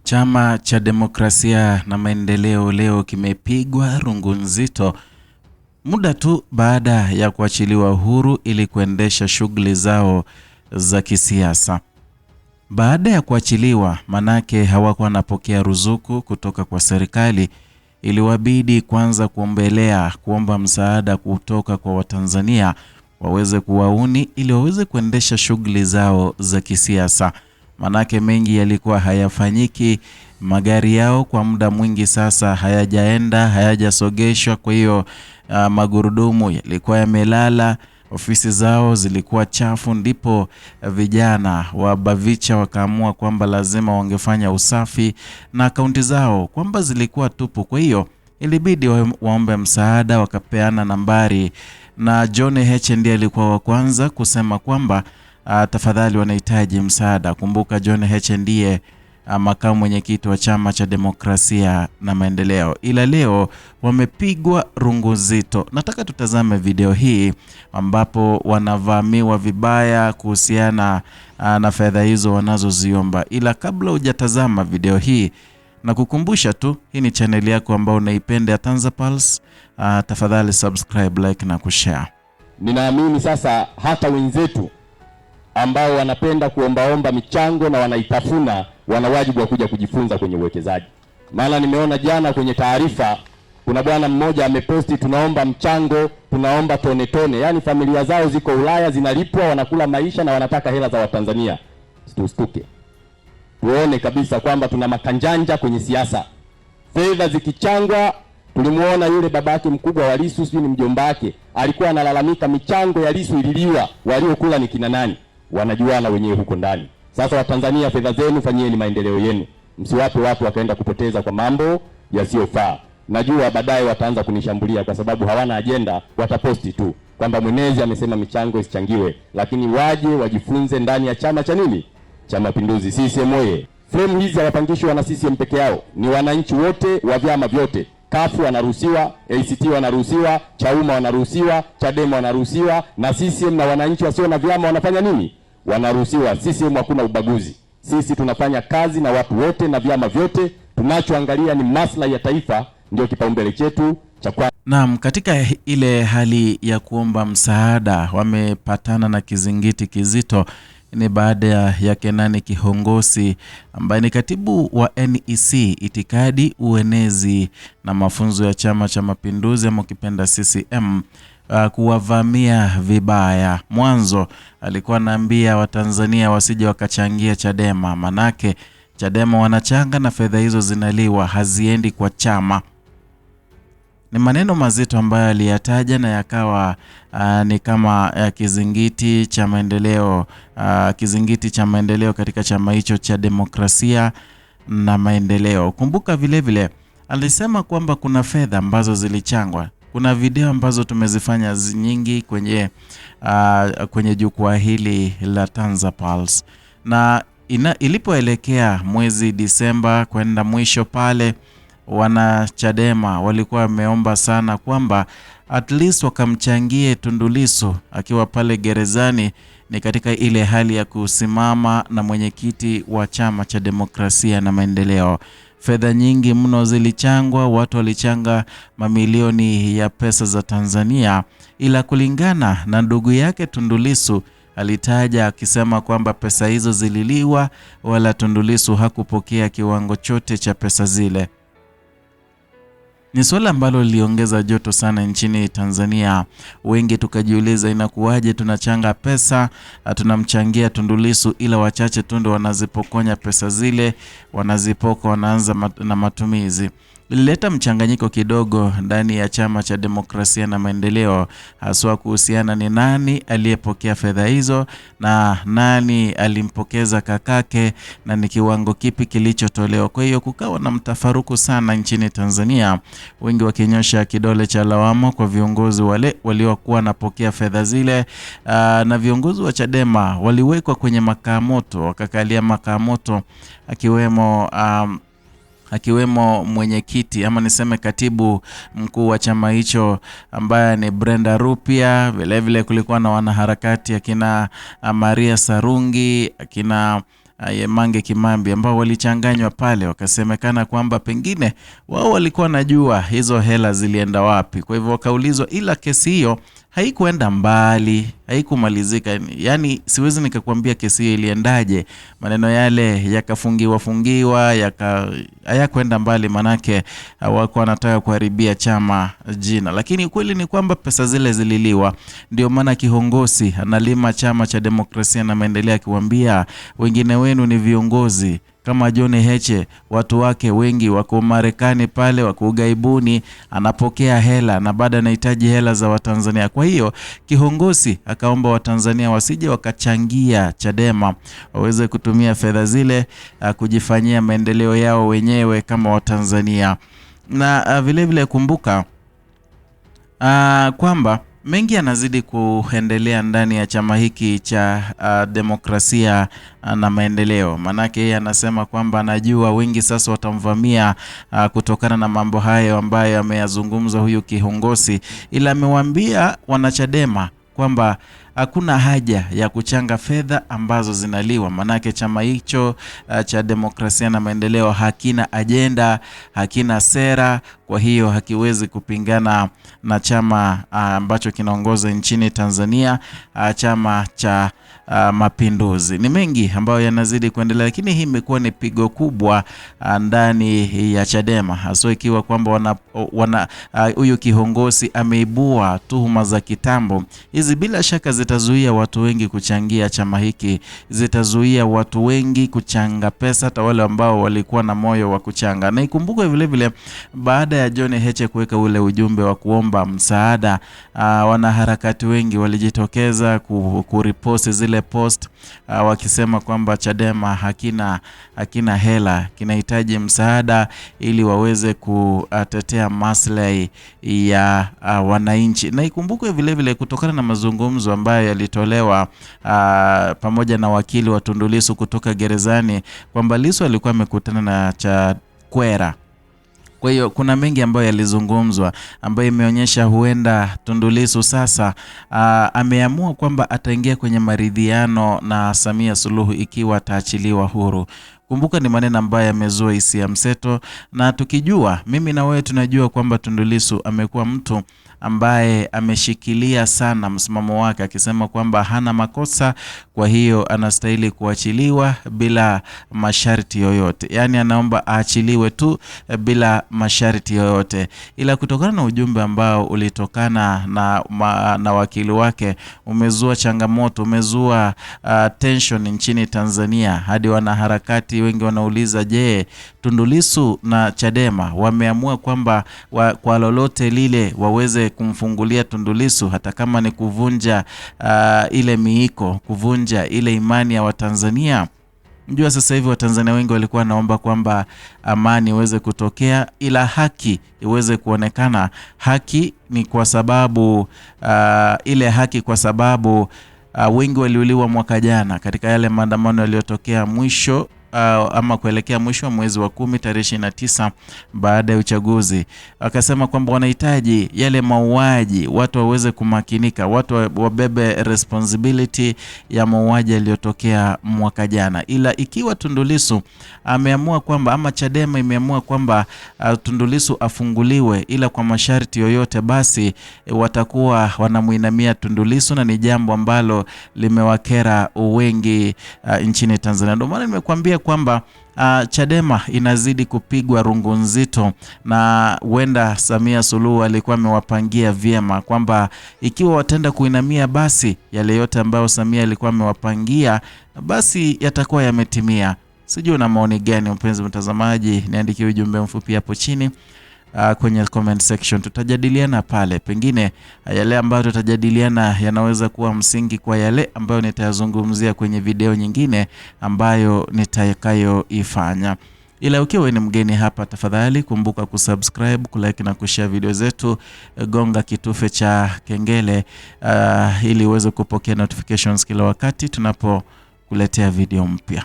Chama cha Demokrasia na Maendeleo leo kimepigwa rungu nzito muda tu baada ya kuachiliwa huru ili kuendesha shughuli zao za kisiasa. Baada ya kuachiliwa, manake hawakuwa wanapokea ruzuku kutoka kwa serikali, iliwabidi kwanza kuomba msaada kutoka kwa Watanzania waweze kuwauni ili waweze kuendesha shughuli zao za kisiasa. Manake mengi yalikuwa hayafanyiki, magari yao kwa muda mwingi sasa hayajasogeshwa, kwa hiyo magurudumu yalikuwa yamelala, ofisi zao zilikuwa chafu, ndipo vijana wa Bavicha wakaamua kwamba lazima wangefanya usafi na akaunti zao kwamba zilikuwa tupu. Kwa hiyo ilibidi waombe msaada, wakapeana nambari na John Heche ndiye alikuwa wa kwanza kusema kwamba tafadhali wanahitaji msaada. Kumbuka John Heche ndiye makamu mwenyekiti wa Chama cha Demokrasia na Maendeleo. Ila leo wamepigwa rungu zito. Nataka tutazame video hii ambapo wanavamiwa vibaya kuhusiana na fedha hizo wanazoziomba. Ila kabla hujatazama video hii, na kukumbusha tu, hii ni channel yako ambayo unaipenda ya TanzaPulse, tafadhali subscribe, like na kushare. Ninaamini sasa hata wenzetu ambao wanapenda kuombaomba michango na wanaitafuna wana wajibu wa kuja kujifunza kwenye uwekezaji. Maana nimeona jana kwenye taarifa kuna bwana mmoja ameposti, tunaomba mchango, tunaomba tone. Yaani familia zao ziko Ulaya zinalipwa, wanakula maisha na wanataka hela za Watanzania. Tustuke. Tuone kabisa kwamba tuna makanjanja kwenye siasa. Fedha zikichangwa, tulimuona yule babake mkubwa wa Lissu, sio ni mjomba wake, alikuwa analalamika michango ya Lissu ililiwa, waliokula ni kina nani? Wanajuana wenyewe huko ndani. Sasa Watanzania, fedha zenu fanyeni maendeleo yenu. Msiwape watu wakaenda kupoteza kwa mambo yasiyofaa. Najua baadaye wataanza kunishambulia kwa sababu hawana ajenda, wataposti tu kwamba Mwenezi amesema michango isichangiwe, lakini waje wajifunze ndani ya chama cha nini? Cha Mapinduzi. CCM oye! Frame hizi hawapangishwi wana CCM peke yao, ni wananchi wote wa vyama vyote. Kafu wanaruhusiwa, ACT wanaruhusiwa, Chauma wanaruhusiwa, Chadema wanaruhusiwa, na CCM na wananchi wasio na vyama wanafanya nini? Wanaruhusiwa. CCM hakuna ubaguzi. Sisi tunafanya kazi na watu wote na vyama vyote. Tunachoangalia ni maslahi ya taifa, ndio kipaumbele chetu cha kwanza. Naam, katika ile hali ya kuomba msaada wamepatana na kizingiti kizito. Ni baada ya Kenani Kihongosi ambaye ni katibu wa NEC, itikadi, uenezi na mafunzo ya Chama cha Mapinduzi ama ukipenda CCM, kuwavamia vibaya. Mwanzo alikuwa anaambia Watanzania wasije wakachangia Chadema, manake Chadema wanachanga na fedha hizo zinaliwa, haziendi kwa chama. Ni maneno mazito ambayo aliyataja na yakawa ni kama kizingiti cha maendeleo katika chama hicho cha Demokrasia na Maendeleo. Kumbuka vile vile alisema kwamba kuna fedha ambazo zilichangwa. Kuna video ambazo tumezifanya nyingi kwenye jukwaa hili la TanzaPulse, na ilipoelekea mwezi Disemba kwenda mwisho pale, wana Chadema walikuwa wameomba sana kwamba at least wakamchangie Tundu Lissu akiwa pale gerezani, ni katika ile hali ya kusimama na mwenyekiti wa Chama cha Demokrasia na Maendeleo. Fedha nyingi mno zilichangwa, watu walichanga mamilioni ya pesa za Tanzania, ila kulingana na ndugu yake Tundu Lissu alitaja akisema kwamba pesa hizo zililiwa, wala Tundu Lissu hakupokea kiwango chote cha pesa zile. Ni swala ambalo liliongeza joto sana nchini Tanzania. Wengi tukajiuliza inakuwaje tunachanga pesa, tunamchangia Tundu Lissu, ila wachache Tundu wanazipokonya pesa zile, wanazipoka, wanaanza na matumizi. Ilileta mchanganyiko kidogo ndani ya Chama cha Demokrasia na Maendeleo, haswa kuhusiana ni nani aliyepokea fedha hizo na nani alimpokeza kakake na ni kiwango kipi kilichotolewa. Kwa hiyo kukawa na mtafaruku sana nchini Tanzania, wengi wakinyosha kidole cha lawama kwa viongozi wale waliokuwa wanapokea fedha zile, na viongozi wa Chadema waliwekwa kwenye makaa moto, wakakalia makaa moto, akiwemo mwenyekiti ama niseme katibu mkuu wa chama hicho ambaye ni Brenda Rupia. Vile vile kulikuwa na wanaharakati akina Maria Sarungi, akina Mange Kimambi ambao walichanganywa pale, wakasemekana kwamba pengine wao walikuwa wanajua hizo hela zilienda wapi. Kwa hivyo wakaulizwa, ila kesi hiyo haikuenda mbali, haikumalizika. Yani siwezi nikakwambia kesi hiyo iliendaje. Maneno yale yakafungiwa, hayakwenda mbali, manake wako wanataka kuharibia chama jina. Lakini ukweli ni kwamba pesa zile zililiwa. Ndio maana kiongozi analima chama cha demokrasia na maendeleo, akiwaambia wengine wenu ni viongozi kama John Heche, watu wake wengi wako Marekani pale, wako ughaibuni, anapokea hela na baada anahitaji hela za Watanzania. Kwa hiyo kiongozi akaomba Watanzania wasije wakachangia Chadema, waweze kutumia fedha zile kujifanyia maendeleo yao wenyewe kama Watanzania. Na vile vile kumbuka kwamba mengi yanazidi kuendelea ndani ya chama hiki cha demokrasia na maendeleo. Manake yeye anasema kwamba anajua wengi sasa watamvamia kutokana na mambo hayo ambayo ameyazungumza huyu kiongozi, ila amewaambia wanachadema kwamba hakuna haja ya kuchanga fedha ambazo zinaliwa. Manake chama hicho cha demokrasia na maendeleo hakina ajenda, hakina sera, kwa hiyo hakiwezi kupingana na chama ambacho kinaongoza nchini Tanzania, chama cha Mapinduzi. Ni mengi ambayo yanazidi kuendelea, lakini hii imekuwa ni pigo kubwa ndani ya Chadema, hasa ikiwa kwamba huyu kiongozi ameibua tuhuma za kitambo. Hizi bila shaka zitazuia watu wengi kuchangia chama hiki, zitazuia watu wengi kuchanga pesa, hata wale ambao walikuwa na moyo wa kuchanga. Na ikumbukwe vile vile baada ya John Heche kuweka ule ujumbe wa kuomba msaada, wanaharakati wengi walijitokeza kuriposti zile post, wakisema kwamba Chadema hakina hela, kinahitaji msaada ili waweze kutetea maslahi ya wananchi. Na ikumbukwe vile vile kutokana na mazungumzo ambayo yalitolewa pamoja na wakili wa Tundu Lissu kutoka gerezani, kwamba Lissu alikuwa amekutana na Chakwera. Kwa hiyo kuna mengi ambayo yalizungumzwa ambayo imeonyesha huenda Tundu Lissu sasa ameamua kwamba ataingia kwenye maridhiano na Samia Suluhu ikiwa ataachiliwa huru. Kumbuka ni maneno ambayo yamezua hisia mseto, na tukijua, mimi na wewe tunajua kwamba Tundu Lissu amekuwa mtu ambaye ameshikilia sana msimamo wake, akisema kwamba hana makosa, kwa hiyo anastahili kuachiliwa bila masharti yoyote. Yani anaomba aachiliwe tu bila masharti yoyote. Ila kutokana na ujumbe ambao ulitokana na wakili wake, umezua changamoto, umezua tension nchini Tanzania, hadi wanaharakati wengi wanauliza, je, Tundu Lissu na Chadema wameamua kwamba kwa lolote lile waweze kumfungulia Tundu Lissu, hata kama ni kuvunja ile miiko, kuvunja ile imani ya Watanzania? Mjua sasa hivi Watanzania wengi walikuwa naomba kwamba amani iweze kutokea, ila haki iweze kuonekana. Haki ni kwa sababu ile haki kwa sababu wengi waliuliwa mwaka jana katika yale maandamano yaliyotokea mwisho ama kuelekea mwisho wa mwezi wa 10 tarehe 29 baada ya uchaguzi. Akasema kwamba wanahitaji yale mauaji, watu waweze kumakinika, watu wabebe responsibility ya mauaji yaliyotokea mwaka jana. Ila ikiwa Tundu Lissu ameamua kwamba, ama Chadema imeamua kwamba Tundu Lissu afunguliwe ila kwa masharti yoyote, basi watakuwa wanamuinamia Tundu Lissu, na ni jambo ambalo limewakera wengi nchini Tanzania. Ndio maana nimekuambia kwamba Chadema inazidi kupigwa rungu nzito, na huenda Samia Suluhu alikuwa amewapangia vyema kwamba ikiwa watenda kuinamia, basi yale yote ambayo Samia alikuwa amewapangia basi yatakuwa yametimia. Sijui una maoni gani mpenzi mtazamaji? Niandikie ujumbe mfupi hapo chini kwenye comment section, tutajadiliana pale. Pengine yale ambayo tutajadiliana yanaweza kuwa msingi kwa yale ambayo nitayazungumzia kwenye video nyingine ambayo nitakayoifanya. Ila ukiwa ni mgeni hapa, tafadhali kumbuka kusubscribe, kulike na kushare video zetu, gonga kitufe cha kengele ili uweze kupokea notifications kila wakati tunapokuletea video mpya.